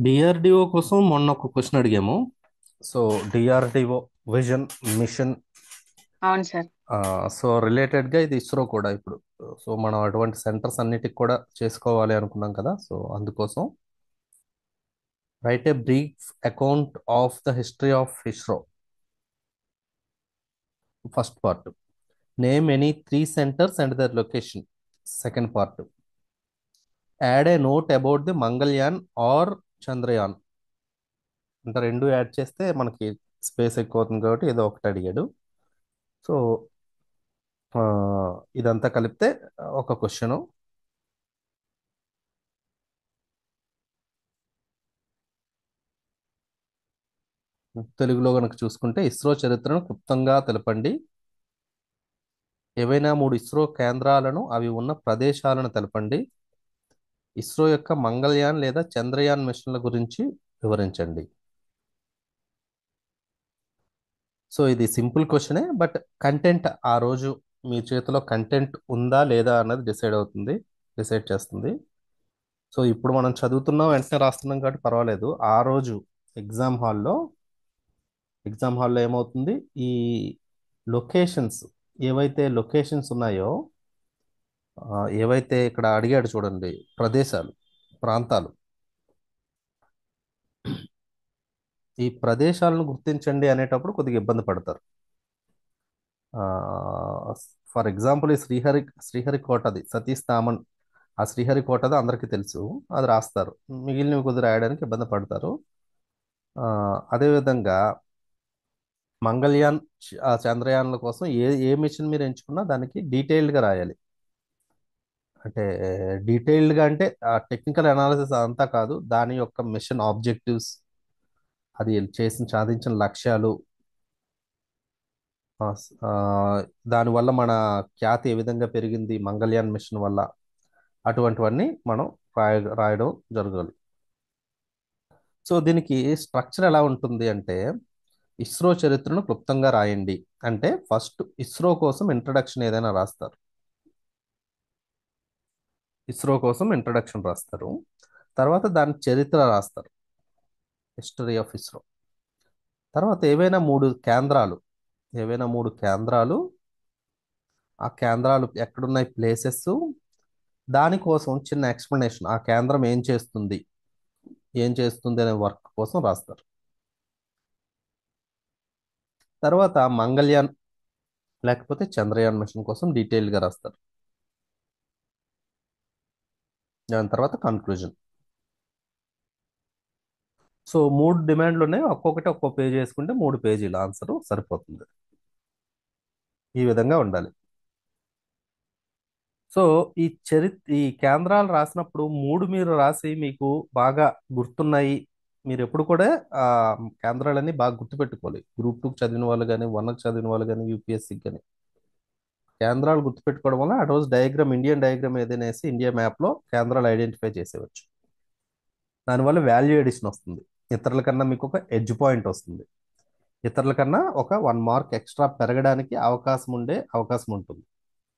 DRDO కోసం మొన్న ఒక క్వశ్చన్ అడిగాము. So DRDO vision mission. అవును సార్. సో రిలేటెడ్గా ఇది ఇస్రో కూడా ఇప్పుడు. సో మనం అటువంటి సెంటర్స్ అన్నిటికి కూడా చేసుకోవాలి అనుకున్నాం కదా. సో అందుకోసం write a brief account of the history of ISRO. First part, name any three centres and their location. Second part, add a note about the Mangalyaan or Chandrayaan. అంటే రెండు యాడ్ చేస్తే మనకి స్పేస్ ఎక్కువ అవుతుంది కాబట్టి ఏదో ఒకటి అడిగాడు. సో ఆ, ఇదంతా కలిపితే ఒక క్వశ్చన్. తెలుగులో కనుక చూసుకుంటే, ఇస్రో చరిత్రను క్లుప్తంగా తెలపండి. ఏవైనా మూడు ఇస్రో కేంద్రాలను, అవి ఉన్న ప్రదేశాలను తెలపండి. ఇస్రో యొక్క మంగళయాన్ లేదా చంద్రయాన్ మిషన్ల గురించి వివరించండి. సో ఇది సింపుల్ క్వశ్చనే, బట్ కంటెంట్ ఆ రోజు మీ చేతిలో కంటెంట్ ఉందా లేదా అన్నది డిసైడ్ చేస్తుంది. సో ఇప్పుడు మనం చదువుతున్నాం, వెంటనే రాస్తున్నాం కాబట్టి పర్వాలేదు. ఆ రోజు ఎగ్జామ్ హాల్లో ఎగ్జామ్ హాల్లో ఏమవుతుంది, ఈ లొకేషన్స్, ఏవైతే లొకేషన్స్ ఉన్నాయో, ఏవైతే ఇక్కడ అడిగాడు చూడండి, ప్రదేశాలు, ప్రాంతాలు, ఈ ప్రదేశాలను గుర్తించండి అనేటప్పుడు కొద్దిగా ఇబ్బంది పడతారు. ఫర్ ఎగ్జాంపుల్, ఈ శ్రీహరికోటది, సతీష్ ధామన్, ఆ శ్రీహరికోటది అందరికీ తెలుసు, అది రాస్తారు. మిగిలినవి కొద్దిగా రాయడానికి ఇబ్బంది పడతారు. అదేవిధంగా మంగళయాన్, చంద్రయాన్ల కోసం ఏ మిషన్ మీరు ఎంచుకున్నా దానికి డీటెయిల్డ్గా రాయాలి. అంటే డీటెయిల్డ్గా అంటే టెక్నికల్ అనాలిసిస్ అంతా కాదు, దాని యొక్క మిషన్ ఆబ్జెక్టివ్స్, అది సాధించిన లక్ష్యాలు, ఆ, స్- ఆ, దానివల్ల మన ఖ్యాతి ఏ విధంగా పెరిగింది మంగళయాన్ మిషన్ వల్ల, అటువంటివన్నీ మనం రాయడం జరగాలి. సో దీనికి స్ట్రక్చర్ ఎలా ఉంటుంది అంటే, ఇస్రో చరిత్రను క్లుప్తంగా రాయండి అంటే ఫస్ట్ ఇస్రో కోసం ఇంట్రడక్షన్ ఏదైనా రాస్తారు. ఇస్రో కోసం ఇంట్రడక్షన్ రాస్తారు. తర్వాత దాని చరిత్ర రాస్తారు, హిస్టరీ ఆఫ్ ఇస్రో. తర్వాత ఏవైనా మూడు కేంద్రాలు, ఆ కేంద్రాలు ఎక్కడున్నాయి, ప్లేసెస్, దానికోసం చిన్న ఎక్స్ప్లెనేషన్, ఆ కేంద్రం ఏం చేస్తుంది అనే వర్క్ కోసం రాస్తారు. తర్వాత మంగళయాన్ లేకపోతే చంద్రయాన్ మిషన్ కోసం డీటెయిల్గా రాస్తారు. దాని తర్వాత కన్క్లూజన్. సో మూడు డిమాండ్లు ఉన్నాయి, ఒక్కొక్కటి ఒక్కో పేజ్ వేసుకుంటే 3 పేజీల ఆన్సర్ సరిపోతుంది. ఈ విధంగా ఉండాలి. సో ఈ కేంద్రాలు రాసినప్పుడు మూడు మీరు రాసి మీకు బాగా గుర్తున్నాయి. మీరు ఎప్పుడు కూడా ఆ కేంద్రాలన్నీ బాగా గుర్తుపెట్టుకోవాలి. గ్రూప్ 2 చదివిన వాళ్ళు కానీ, 1 చదివిన వాళ్ళు కానీ, యూపీఎస్సీకి కానీ కేంద్రాలు గుర్తుపెట్టుకోవడం వల్ల ఆ రోజు డయాగ్రామ్, ఇండియన్ డయాగ్రామ్ ఏదైనా వేసి ఇండియా మ్యాప్లో కేంద్రాలు ఐడెంటిఫై చేసేవచ్చు. దానివల్ల వాల్యూ ఎడిషన్ వస్తుంది. ఇతరుల కన్నా మీకు ఒక ఎడ్జ్ పాయింట్ వస్తుంది. ఇతరుల కన్నా ఒక 1 మార్క్ ఎక్స్ట్రా పెరగడానికి అవకాశం ఉంటుంది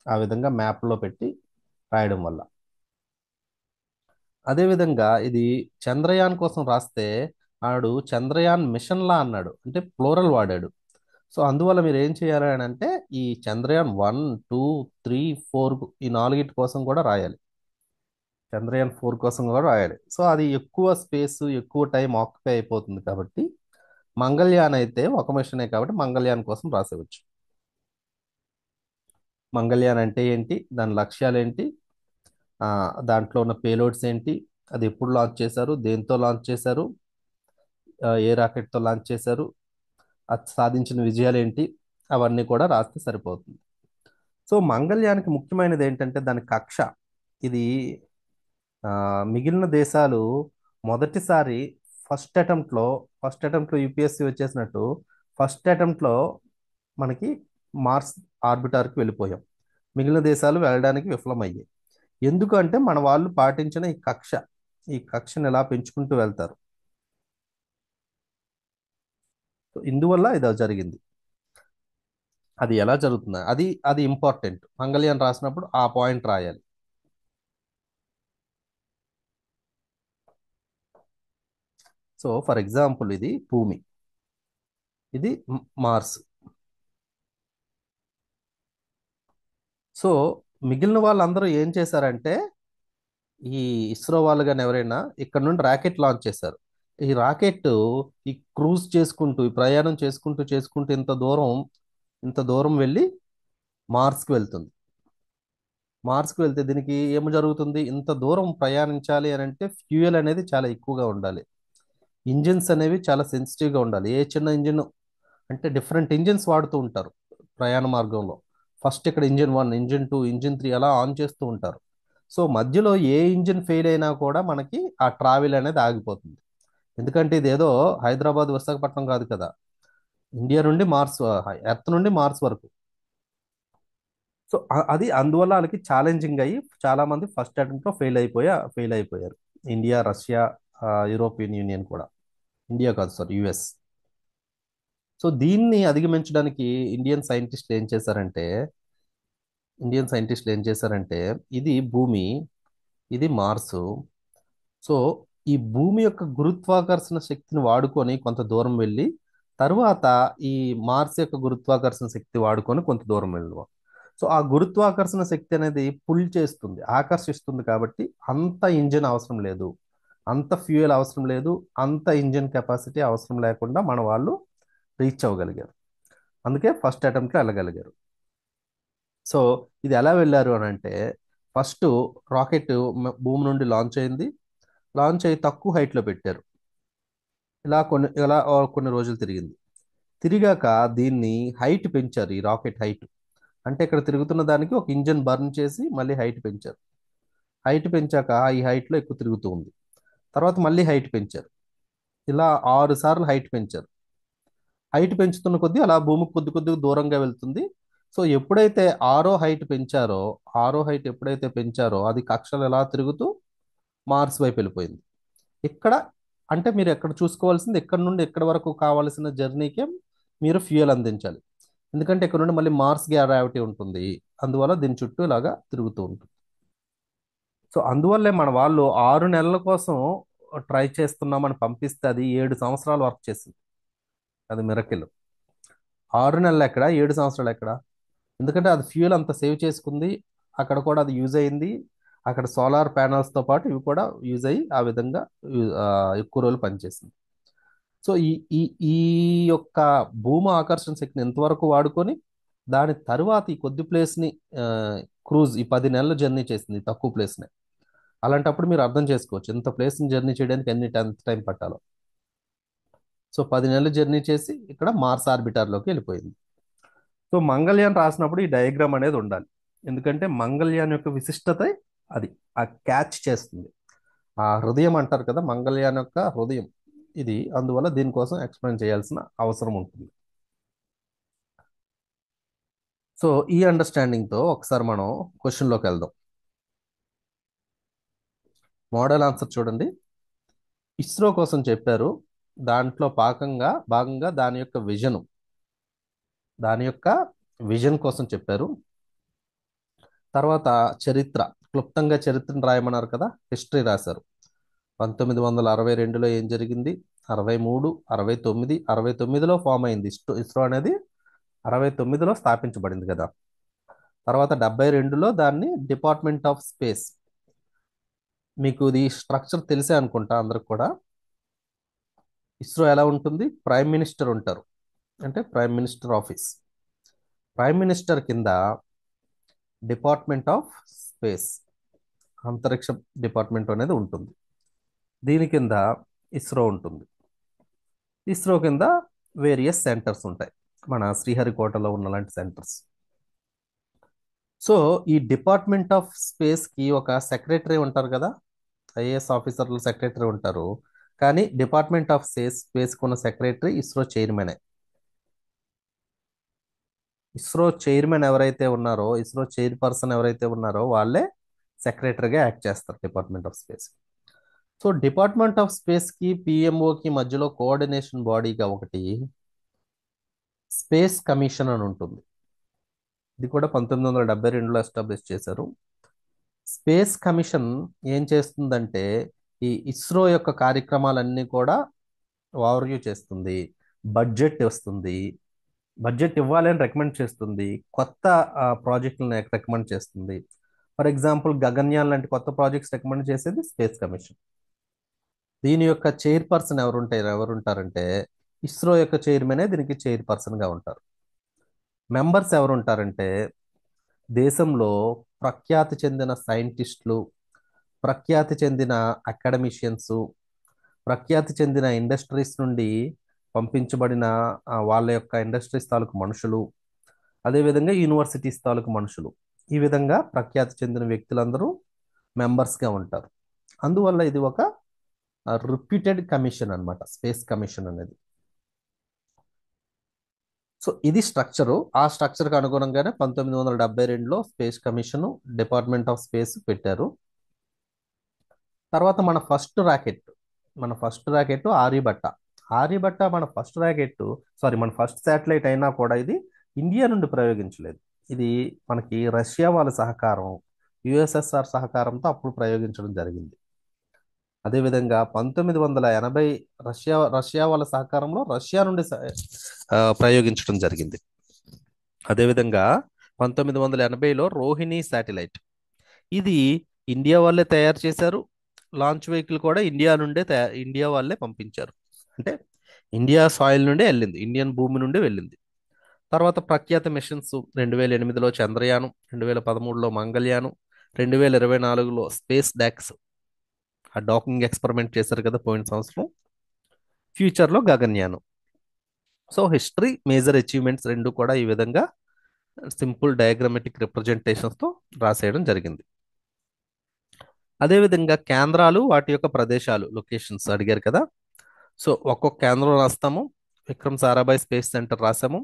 ఆ విధంగా మ్యాప్లో పెట్టి రాయడం వల్ల. అదేవిధంగా ఇది చంద్రయాన్ కోసం రాస్తే, ఆడు చంద్రయాన్ మిషన్లా అన్నాడు, అంటే ప్లోరల్ వాడాడు. సో అందువల్ల మీరు ఏం చేయాలి అని అంటే, ఈ చంద్రయాన్ 1, 2, 3, 4, ఈ నాలుగిటి కోసం కూడా రాయాలి. చంద్రయాన్ 4 కోసం కూడా రాయాలి. సో అది ఎక్కువ స్పేస్, ఎక్కువ టైం ఆక్యుపై అయిపోతుంది కాబట్టి, మంగళయాన్ అయితే ఒక మిషనే కాబట్టి మంగళయాన్ కోసం రాసేవచ్చు. మంగళయాన్ అంటే ఏంటి, దాని లక్ష్యాలు ఏంటి, ఆ, దాంట్లో ఉన్న పేలోడ్స్ ఏంటి, అది ఎప్పుడు లాంచ్ చేశారు, దేంతో లాంచ్ చేశారు, ఏ రాకెట్తో లాంచ్ చేశారు, అది సాధించిన విజయాలు ఏంటి, అవన్నీ కూడా రాస్తే సరిపోతుంది. సో మంగళయానికి ముఖ్యమైనది ఏంటంటే దాని కక్ష. ఇది మిగిలిన దేశాలు మొదటిసారి ఫస్ట్ అటెంప్ట్లో ఫస్ట్ అటెంప్ట్లో యూపీఎస్సీ వచ్చేసినట్టు ఫస్ట్ అటెంప్ట్లో మనకి మార్స్ ఆర్బిటార్కి వెళ్ళిపోయాం. మిగిలిన దేశాలు వెళ్ళడానికి విఫలమయ్యాయి. ఎందుకంటే మన వాళ్ళు పాటించిన ఈ కక్షను ఎలా పెంచుకుంటూ వెళ్తారు. సో ఇందువల్ల ఇది జరిగింది. అది ఎలా జరుగుతుంది, అది అది ఇంపార్టెంట్. మంగళయాన్ రాసినప్పుడు ఆ పాయింట్ రాయాలి. సో ఫర్ ఎగ్జాంపుల్ ఇది భూమి, ఇది మార్స్. సో మిగిలిన వాళ్ళందరూ ఏం చేశారంటే, ఈ ఇస్రో వాళ్ళు కానీ ఎవరైనా ఇక్కడ నుండి రాకెట్ లాంచ్ చేశారు. ఈ రాకెట్ ఈ క్రూజ్ చేసుకుంటూ, ఈ ప్రయాణం చేసుకుంటూ చేసుకుంటూ ఇంత దూరం వెళ్ళి మార్స్కి వెళ్తుంది. మార్స్కి వెళ్తే దీనికి ఏమి జరుగుతుంది? ఇంత దూరం ప్రయాణించాలి అని అంటే ఫ్యూయల్ అనేది చాలా ఎక్కువగా ఉండాలి. ఇంజిన్స్ అనేవి చాలా సెన్సిటివ్గా ఉండాలి. ఏ చిన్న ఇంజిన్ అంటే డిఫరెంట్ ఇంజిన్స్ వాడుతూ ఉంటారు ప్రయాణ మార్గంలో. ఫస్ట్ ఇక్కడ ఇంజిన్ 1, ఇంజిన్ 2, ఇంజిన్ 3 అలా ఆన్ చేస్తూ ఉంటారు. సో మధ్యలో ఏ ఇంజిన్ ఫెయిల్ అయినా కూడా మనకి ఆ ట్రావెల్ అనేది ఆగిపోతుంది. ఎందుకంటే ఇది ఏదో హైదరాబాద్ విశాఖపట్నం కాదు కదా, ఇండియా నుండి మార్స్, ఎర్త్ నుండి మార్స్ వరకు. సో అది అందువల్ల వాళ్ళకి ఛాలెంజింగ్ అయ్యి చాలా మంది ఫస్ట్ అటెంప్ట్ లో ఫెయిల్ అయిపోయారు. ఇండియా, రష్యా, యూరోపియన్ యూనియన్ కూడా. ఇండియా కాదు, సారీ, యుఎస్. సో దీన్ని అధిగమించడానికి ఇండియన్ సైంటిస్టులు ఏం చేశారంటే ఇది భూమి, ఇది మార్సు. సో ఈ భూమి యొక్క గురుత్వాకర్షణ శక్తిని వాడుకొని కొంత దూరం వెళ్ళి, తరువాత ఈ మార్స్ యొక్క గురుత్వాకర్షణ శక్తి వాడుకొని కొంత దూరం వెళ్ళడం. సో ఆ గురుత్వాకర్షణ శక్తి అనేది పుల్ చేస్తుంది, ఆకర్షిస్తుంది. కాబట్టి అంత ఇంజిన్ అవసరం లేదు, అంత ఫ్యూయల్ అవసరం లేదు, అంత ఇంజిన్ కెపాసిటీ అవసరం లేకుండా మన వాళ్ళు రీచ్ అవ్వగలిగారు. అందుకే ఫస్ట్ అటెంప్ట్లో వెళ్ళగలిగారు. సో ఇది ఎలా వెళ్ళారు అని అంటే, ఫస్ట్ రాకెట్ భూమి నుండి లాంచ్ అయింది. లాంచ్ అయ్యి తక్కువ హైట్లో పెట్టారు. కొన్ని రోజులు తిరిగింది. తిరిగాక దీన్ని హైట్ పెంచారు, ఈ రాకెట్ హైట్. అంటే ఇక్కడ తిరుగుతున్న దానికి ఒక ఇంజన్ బర్న్ చేసి మళ్ళీ హైట్ పెంచారు. హైట్ పెంచాక ఈ హైట్లో ఎక్కువ తిరుగుతూ ఉంది. తర్వాత మళ్ళీ హైట్ పెంచారు. ఇలా 6 సార్లు హైట్ పెంచారు. హైట్ పెంచుతున్న కొద్దీ అలా భూమికి కొద్ది కొద్దిగా దూరంగా వెళ్తుంది. సో ఎప్పుడైతే ఆరో హైట్ ఎప్పుడైతే పెంచారో అది కక్షలు ఎలా తిరుగుతూ మార్స్ వైపు వెళ్ళిపోయింది. ఇక్కడ అంటే మీరు ఎక్కడ చూసుకోవాల్సింది, ఎక్కడ నుండి ఎక్కడ వరకు కావాల్సిన జర్నీకే మీరు ఫ్యూయల్ అందించాలి. ఎందుకంటే ఇక్కడ నుండి మళ్ళీ మార్స్ గ్రావిటీ ఉంటుంది, అందువల్ల దీని చుట్టూ ఇలాగా తిరుగుతూ ఉంటుంది. సో అందువల్లే మన వాళ్ళు 6 నెలల కోసం ట్రై చేస్తున్నామని పంపిస్తే అది 7 సంవత్సరాలు వర్క్ చేసింది. అది మిరకిల్. 6 నెలలు ఎక్కడ, 7 సంవత్సరాలు ఎక్కడ? ఎందుకంటే అది ఫ్యూయల్ అంత సేవ్ చేసుకుంది. అక్కడ కూడా అది యూజ్ అయింది. అక్కడ సోలార్ ప్యానల్స్తో పాటు ఇవి కూడా యూజ్ అయ్యి ఆ విధంగా ఎక్కువ రోజులు పనిచేసింది. సో ఈ ఈ ఈ యొక్క భూమి ఆకర్షణ శక్తిని ఎంతవరకు వాడుకొని దాని తరువాత ఈ కొద్ది ప్లేస్ని క్రూజ్ ఈ 10 నెలలు జర్నీ చేసింది, ఈ తక్కువ ప్లేస్ని. అలాంటప్పుడు మీరు అర్థం చేసుకోవచ్చు ఇంత ప్లేస్ని జర్నీ చేయడానికి ఎంత టైం పట్టాలో. సో 10 నెలలు జర్నీ చేసి ఇక్కడ మార్స్ ఆర్బిటార్లోకి వెళ్ళిపోయింది. సో మంగళయాన్ రాసినప్పుడు ఈ డయాగ్రామ్ అనేది ఉండాలి. ఎందుకంటే మంగళయాన్ యొక్క విశిష్టత అది ఆ క్యాచ్ చేస్తుంది. ఆ హృదయం అంటారు కదా, మంగళయాన్ యొక్క హృదయం ఇది. అందువల్ల దీనికోసం ఎక్స్ప్లెయిన్ చేయాల్సిన అవసరం ఉంటుంది. సో ఈ అండర్స్టాండింగ్తో ఒకసారి మనం క్వశ్చన్లోకి వెళ్దాం. మోడల్ ఆన్సర్ చూడండి. ఇస్రో కోసం చెప్పారు. దాంట్లో భాగంగా దాని యొక్క విజన్ కోసం చెప్పారు. తర్వాత క్లుప్తంగా చరిత్రను రాయమన్నారు కదా, హిస్టరీ రాశారు. 1962లో ఏం జరిగింది, 63, 69లో ఫామ్ అయింది ఇస్రో అనేది. 69లో స్థాపించబడింది కదా. తర్వాత 72లో దాన్ని డిపార్ట్మెంట్ ఆఫ్ స్పేస్. మీకు ఇది స్ట్రక్చర్ తెలిసే అనుకుంటా అందరికి కూడా. ఇస్రో ఎలా ఉంటుంది? ప్రైమ్ మినిస్టర్ ఉంటారు, అంటే prime minister office. Prime minister కింద డిపార్ట్మెంట్ ఆఫ్ స్పేస్, అంతరిక్ష డిపార్ట్మెంట్ అనేది ఉంటుంది. దీని కింద ఇస్రో ఉంటుంది. ఇస్రో కింద వేరియస్ సెంటర్స్ ఉంటాయి, మన శ్రీహరికోటలో ఉన్నలాంటి సెంటర్స్. సో ఈ డిపార్ట్మెంట్ ఆఫ్ స్పేస్కి ఒక సెక్రటరీ ఉంటారు కదా, ఐఏఎస్ ఆఫీసర్లు సెక్రటరీ ఉంటారు. కానీ డిపార్ట్మెంట్ ఆఫ్ స్పేస్కి ఉన్న సెక్రటరీ ఇస్రో చైర్మనే. ఇస్రో చైర్మన్ ఎవరైతే ఉన్నారో, ఇస్రో చైర్పర్సన్ ఎవరైతే ఉన్నారో వాళ్ళే సెక్రటరీగా యాక్ట్ చేస్తారు department of space. So department of స్పేస్కి పిఎంఓకి మధ్యలో కోఆర్డినేషన్ బాడీగా ఒకటి స్పేస్ కమిషన్ అని ఉంటుంది. ఇది కూడా 1972లో ఎస్టాబ్లిష్ చేశారు. స్పేస్ కమిషన్ ఏం చేస్తుందంటే ఈ ఇస్రో యొక్క కార్యక్రమాలన్నీ కూడా ఓవర్వ్యూ చేస్తుంది, బడ్జెట్ వస్తుంది, బడ్జెట్ ఇవ్వాలి అని రికమెండ్ చేస్తుంది, కొత్త ప్రాజెక్టులను రికమెండ్ చేస్తుంది. ఫర్ ఎగ్జాంపుల్ గగన్యాన్ లాంటి కొత్త ప్రాజెక్ట్స్ రికమెండ్ చేసేది స్పేస్ కమిషన్. దీని యొక్క చైర్పర్సన్ ఎవరుంటారంటే ఇస్రో యొక్క చైర్మనే దీనికి చైర్పర్సన్గా ఉంటారు. మెంబర్స్ ఎవరుంటారంటే దేశంలో ప్రఖ్యాతి చెందిన సైంటిస్టులు, ప్రఖ్యాతి చెందిన అకాడమిషియన్స్, ప్రఖ్యాతి చెందిన ఇండస్ట్రీస్ నుండి పంపించబడిన వాళ్ళ యొక్క ఇండస్ట్రీస్ తాలూకు మనుషులు, అదేవిధంగా యూనివర్సిటీస్ తాలూకు మనుషులు, ఈ విధంగా ప్రఖ్యాతి చెందిన వ్యక్తులందరూ మెంబర్స్గా ఉంటారు. అందువల్ల ఇది ఒక రిప్యూటెడ్ కమిషన్ అన్నమాట, స్పేస్ కమిషన్ అనేది. సో ఇది స్ట్రక్చరు. ఆ స్ట్రక్చర్కి అనుగుణంగానే 1972లో space commission, department of space పెట్టారు. తర్వాత మన ఫస్ట్ ర్యాకెట్ ఆర్యభట్ట. ఆర్యభట్ట మన ఫస్ట్ ర్యాకెట్, సారీ మన ఫస్ట్ శాటిలైట్ అయినా కూడా ఇది ఇండియా నుండి ప్రయోగించలేదు. ఇది మనకి రష్యా వాళ్ళ సహకారం, యుఎస్ఎస్ఆర్ సహకారంతో అప్పుడు ప్రయోగించడం జరిగింది. అదేవిధంగా 1980 రష్యా వాళ్ళ సహకారంలో రష్యా నుండి ప్రయోగించడం జరిగింది. అదేవిధంగా 1980లో రోహిణి శాటిలైట్, ఇది ఇండియా వాళ్ళే తయారు చేశారు. లాంచ్ వెహికల్ కూడా ఇండియా వాళ్ళే పంపించారు. అంటే ఇండియా సాయిల్ నుండే వెళ్ళింది, ఇండియన్ భూమి నుండి వెళ్ళింది. తర్వాత ప్రఖ్యాత మిషన్స్ 2008లో చంద్రయానం, 2013లో మంగళయానం, 2024లో స్పేస్ డాక్స్, ఆ డాకింగ్ ఎక్స్పెరిమెంట్ చేశారు కదా పోయిన సంవత్సరం. ఫ్యూచర్లో గగన్యానం. సో హిస్టరీ, మేజర్ అచీవ్మెంట్స్ రెండు కూడా ఈ విధంగా సింపుల్ డయాగ్రమెటిక్ రిప్రజెంటేషన్స్తో రాసేయడం జరిగింది. అదేవిధంగా కేంద్రాలు, వాటి యొక్క ప్రదేశాలు, లొకేషన్స్ అడిగారు కదా. సో ఒక్కొక్క కేంద్రం రాస్తాము. విక్రమ్ సారాభాయ్ స్పేస్ సెంటర్ రాసాము,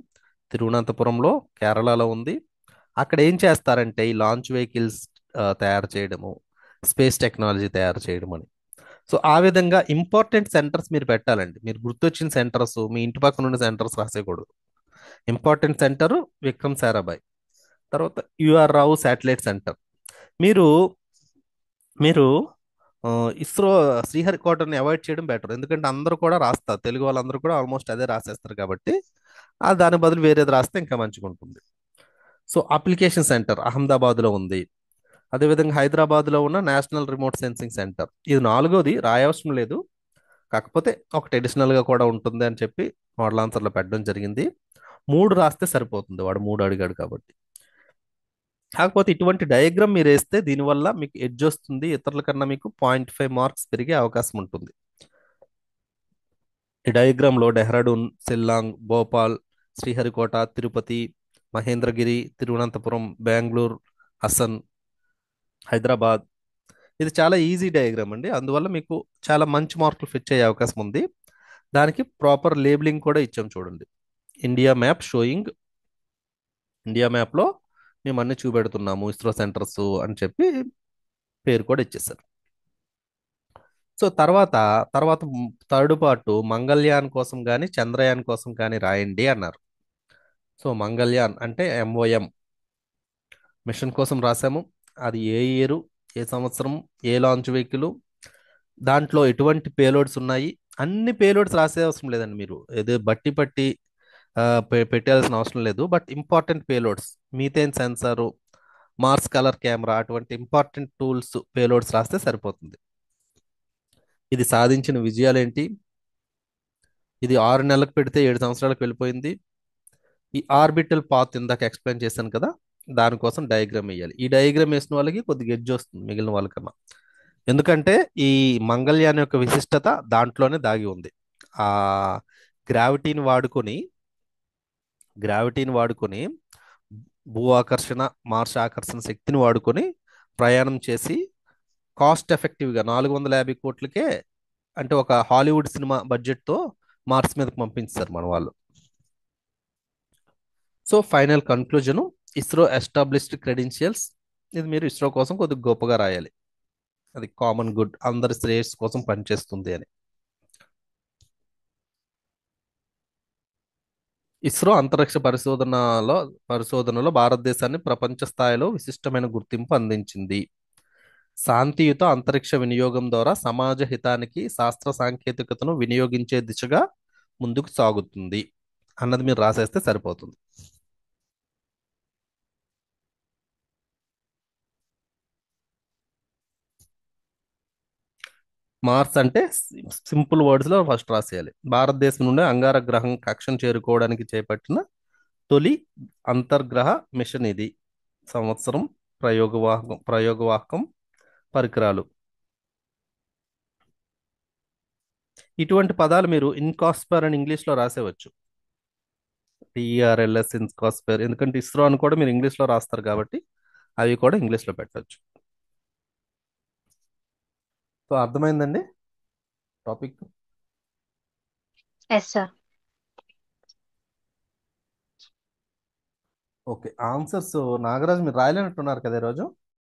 తిరువనంతపురంలో, కేరళలో ఉంది. అక్కడ ఏం చేస్తారంటే ఈ లాంచ్ వెహికల్స్ తయారు చేయడము, స్పేస్ టెక్నాలజీ తయారు చేయడం అని. సో ఆ విధంగా ఇంపార్టెంట్ సెంటర్స్ మీరు పెట్టాలండి. మీరు గుర్తొచ్చిన సెంటర్స్ మీ ఇంటి పక్కన ఉన్న సెంటర్స్ రాసేయకూడదు. ఇంపార్టెంట్ సెంటర్ విక్రమ్ సారాభాయ్, తర్వాత యుఆర్ రావు శాటిలైట్ సెంటర్. మీరు మీరు ఆ, ఇస్రో శ్రీహరికోటని అవాయిడ్ చేయడం బెటర్. ఎందుకంటే అందరూ కూడా రాస్తారు, తెలుగు వాళ్ళందరూ కూడా ఆల్మోస్ట్ అదే రాసేస్తారు కాబట్టి దాని బదులు వేరేది రాస్తే ఇంకా మంచిగా ఉంటుంది. సో అప్లికేషన్ సెంటర్ అహ్మదాబాద్లో ఉంది. అదేవిధంగా హైదరాబాద్లో ఉన్న నేషనల్ రిమోట్ సెన్సింగ్ సెంటర్, ఇది నాలుగోది రాయవసరం లేదు, కాకపోతే ఒకటి అడిషనల్గా కూడా ఉంటుంది అని చెప్పి మోడల్ ఆన్సర్లో పెట్టడం జరిగింది. మూడు రాస్తే సరిపోతుంది, వాడు మూడు అడిగాడు కాబట్టి. కాకపోతే ఇటువంటి డయాగ్రామ్ మీరు వేస్తే దీనివల్ల మీకు ఎడ్జ్ వస్తుంది, ఇతరుల కన్నా మీకు 0.5 మార్క్స్ పెరిగే అవకాశం ఉంటుంది. ఈ డయాగ్రామ్లో డెహ్రాడూన్, షిల్లాంగ్, భోపాల్, శ్రీహరికోట, తిరుపతి, మహేంద్రగిరి, తిరువనంతపురం, బెంగళూరు, హసన్, హైదరాబాద్, ఇది చాలా ఈజీ డయాగ్రామ్ అండి. అందువల్ల మీకు చాలా మంచి మార్కులు ఫిట్ అయ్యే అవకాశం ఉంది. దానికి ప్రాపర్ లేబులింగ్ కూడా ఇచ్చాం చూడండి. ఇండియా మ్యాప్ షోయింగ్, ఇండియా మ్యాప్లో మేము అన్ని చూపెడుతున్నాము ఇస్రో సెంటర్స్ అని చెప్పి పేరు కూడా ఇచ్చేసారు. సో తర్వాత థర్డ్ పార్ట్ మంగళయాన్ కోసం కానీ చంద్రయాన్ కోసం కానీ రాయండి అన్నారు. సో మంగళయాన్ అంటే ఎంఓఎం మిషన్ కోసం రాసాము. అది ఏ ఇయర్, ఏ సంవత్సరం, ఏ లాంచ్ వెహికల్, దాంట్లో ఎటువంటి పేలోడ్స్ ఉన్నాయి, అన్ని పేలోడ్స్ రాసే అవసరం లేదండి. మీరు ఏదో బట్టి పట్టి పెట్టాల్సిన అవసరం లేదు. But important payloads, methane sensor, Mars colour camera, అటువంటి ఇంపార్టెంట్ టూల్స్ పేలోడ్స్ రాస్తే సరిపోతుంది. ఇది సాధించిన విజయాలేంటి, ఇది 6 నెలలకు పెడితే 7 సంవత్సరాలకు వెళ్ళిపోయింది. ఈ ఆర్బిటల్ పాత్ ఇందాక ఎక్స్ప్లెయిన్ చేశాను కదా, దానికోసం డయాగ్రామ్ వేయాలి. ఈ డయాగ్రామ్ వేసిన వాళ్ళకి కొద్దిగా ఎడ్జ్ వస్తుంది మిగిలిన వాళ్ళకన్నా. ఎందుకంటే ఈ మంగళయాన్ యొక్క విశిష్టత దాంట్లోనే దాగి ఉంది. ఆ గ్రావిటీని వాడుకొని గ్రావిటీని వాడుకొని భూ ఆకర్షణ, మార్స్ ఆకర్షణ శక్తిని వాడుకొని ప్రయాణం చేసి కాస్ట్ ఎఫెక్టివ్గా 450 కోట్లకే, అంటే ఒక హాలీవుడ్ సినిమా బడ్జెట్తో మార్స్ మీదకి పంపించారు మన వాళ్ళు. So final కన్క్లూజను, ISRO established credentials, ఇది మీరు ఇస్రో కోసం కొద్దిగా గొప్పగా రాయాలి. అది కామన్ గుడ్, అందరి శ్రేయస్ కోసం పనిచేస్తుంది అని. ఇస్రో అంతరిక్ష పరిశోధనలో భారతదేశాన్ని ప్రపంచ స్థాయిలో విశిష్టమైన గుర్తింపు అందించింది. శాంతియుత అంతరిక్ష వినియోగం ద్వారా సమాజ హితానికి శాస్త్ర సాంకేతికతను వినియోగించే దిశగా ముందుకు సాగుతుంది అన్నది మీరు రాసేస్తే సరిపోతుంది. మార్స్ అంటే సింపుల్ వర్డ్స్లో ఫస్ట్ రాసేయాలి. భారతదేశం నుండి అంగారక గ్రహం కక్షను చేరుకోవడానికి చేపట్టిన తొలి అంతర్గ్రహ మిషన్ ఇది. సంవత్సరం, ప్రయోగవాహకం, పరికరాలు. ఇటువంటి పదాలు మీరు ఇన్కాస్పర్ అని ఇంగ్లీష్లో రాసేవచ్చు. టిఆర్ఎల్ఎస్ ఇన్కాస్పర్, ఎందుకంటే ఇస్రో అని కూడా మీరు ఇంగ్లీష్లో రాస్తారు కాబట్టి అవి కూడా ఇంగ్లీష్లో పెట్టవచ్చు. సో అర్థమైందండి topic. Yes sir. Okay, answers Nagaraj మీరు రాయలేనట్టున్నారు కదా ఈరోజు.